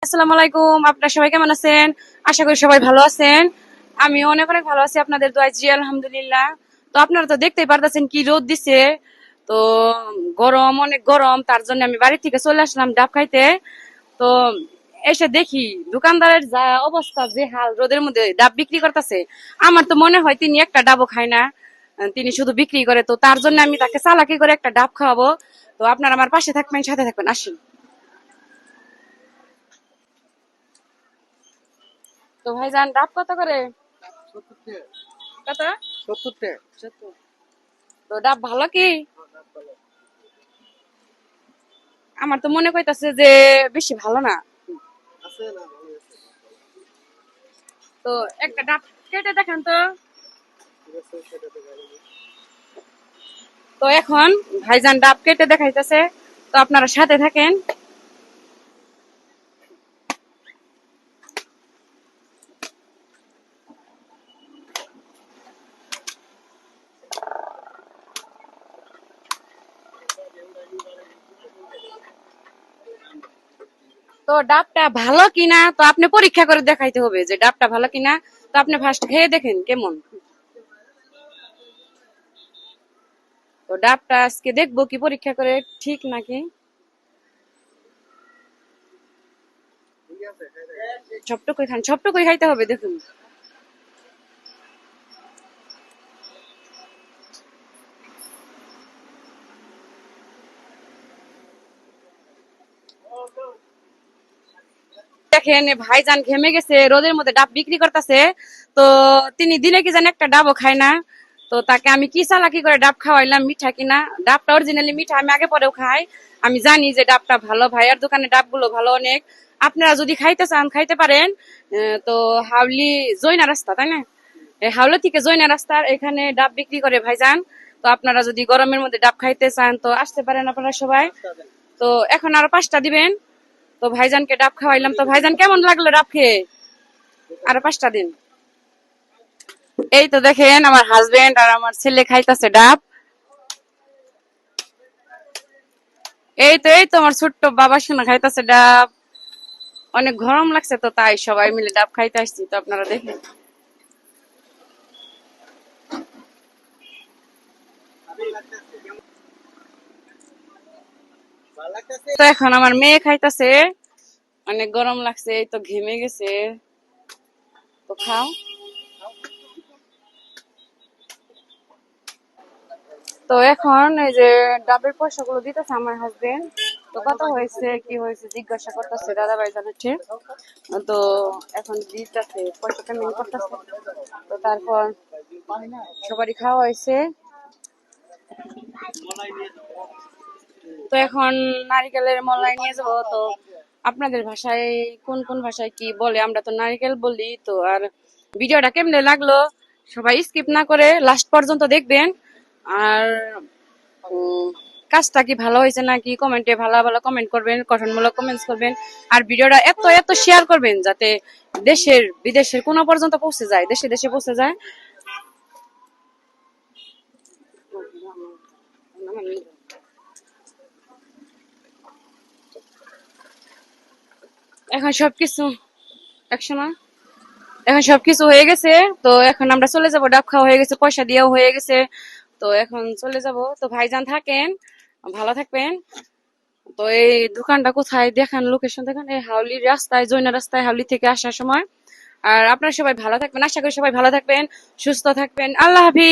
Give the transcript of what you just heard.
আসসালামু আলাইকুম। আপনারা সবাই কেমন আছেন? আশা করি সবাই ভালো আছেন। আমি অনেক অনেক ভালো আছি আপনাদের দোয়ায়, জি আলহামদুলিল্লাহ। তো আপনারা তো দেখতেই পারতেছেন কি রোদ দিছে। তো গরম, অনেক গরম, তার জন্য আমি বাড়ি থেকে চলে আসলাম ডাব খাইতে। তো এসে দেখি দোকানদারের যা অবস্থা, যে হাল, রোদের মধ্যে ডাব বিক্রি করতেছে। আমার তো মনে হয় তিনি একটা ডাবও খায় না, তিনি শুধু বিক্রি করে। তো তার জন্য আমি তাকে চালাকি করে একটা ডাব খাওয়াবো। তো আপনারা আমার পাশে থাকবেন, সাথে থাকবেন, আসুন। তো ভাইজান, ডাব কত করে? 70 টাকা। কত? 70 টাকা। 70। তো ডাব ভালো কি? আমার তো মনে কইতাছে যে বেশি ভালো না। আছে না, ভালো আছে। তো একটা ডাব কেটে দেখেন তো। ঠিক আছে, সেটা তো ভালো। তো এখন ভাইজান ডাব কেটে দেখাইতেছে, তো আপনারা সাথে থাকেন। তো ডাবটা ভালো কিনা তো আপনি পরীক্ষা করে দেখাইতে হবে যে ডাবটা ভালো কিনা। তো আপনি ফার্স্ট খেয়ে দেখেন কেমন। তো ডাবটা আজকে দেখবো কি পরীক্ষা করে ঠিক নাকি। ঠিক আছে, খাই দেখ। সবটুকুই খান, সবটুকুই খাইতে হবে, দেখুন। দেখেন ভাইজান ঘেমে গেছে, রোদের মধ্যে ডাব বিক্রি করতেছে। তো তিনি দিনে কি জানি একটা ডাবও খায় না। তো তাকে আমি কি চালাকি করে ডাব খাওয়াইলাম, মিঠা কিনা। ডাবটা অরিজিনালি মিঠা, আমি আগে পরেও খাই। আমি জানি যে ডাবটা ভালো, ভাইয়ার দোকানে ডাবগুলো ভালো অনেক। আপনারা যদি খাইতে চান খাইতে পারেন। তো হাউলি জৈনা রাস্তা, তাই না? এই হাওড়া থেকে জৈনা রাস্তার এখানে ডাব বিক্রি করে ভাইজান। তো আপনারা যদি গরমের মধ্যে ডাব খাইতে চান তো আসতে পারেন আপনারা সবাই। তো এখন আরো 5টা দিবেন। তো ভাইজানকে ডাব খাওয়াইলাম। তো ভাইজান কেমন লাগলো ডাব খেয়ে? আরো 5টা দিন। এই তো দেখেন আমার হাজবেন্ড আর আমার ছেলে খাইতেছে ডাব। এই তো আমার ছোট্ট বাবা শোনা খাইতেছে ডাব। অনেক গরম লাগছে, তো তাই সবাই মিলে ডাব খাইতে আসছি। তো আপনারা দেখেন। ভালো লাগতেছে। তো এখন আমার মেয়ে খাইতেছে। অনেক গরম লাগছে, এই তো ঘেমে গেছে। তো খাও। তো এখন এই যে ডাবের পয়সাগুলো দিতেছে আমার হাজবেন্ড। তো কত হয়েছে কি হয়েছে জিজ্ঞাসা করতেছে দাদা ভাই জানাচ্ছে। তো এখন দিতেছে, পয়সা পেমেন্ট করতেছে। তো তারপর সবারই খাওয়া হয়েছে। তো এখন নারিকেলের মলাই নিয়ে যাবো। তো আপনাদের ভাষায় কোন কোন ভাষায় কি বলে, আমরা তো নারিকেল বলি। তো আর ভিডিওটা কেমনে লাগলো সবাই স্কিপ না করে লাস্ট পর্যন্ত দেখবেন। আর উম, কাজটা কি ভালো হয়েছে নাকি কমেন্টে ভালো ভালো কমেন্ট করবেন, গঠনমূলক কমেন্টস করবেন। আর ভিডিওটা এত এত শেয়ার করবেন যাতে দেশের বিদেশের কোন পর্যন্ত পৌঁছে যায়, দেশে দেশে পৌঁছে যায়। এখন সবকিছু একসময়, এখন সবকিছু হয়ে গেছে। তো এখন আমরা চলে যাব, ডাব খাওয়া হয়ে গেছে, পয়সা দিয়েও হয়ে গেছে। তো এখন চলে যাব। তো ভাইজান থাকেন, ভালো থাকবেন। তো এই দোকানটা কোথায় দেখান, লোকেশন দেখান। এই হাউলির রাস্তায়, জৈনা রাস্তায়, হাউলি থেকে আসার সময়। আর আপনারা সবাই ভালো থাকবেন, আশা করি সবাই ভালো থাকবেন, সুস্থ থাকবেন। আল্লাহ হাফিজ।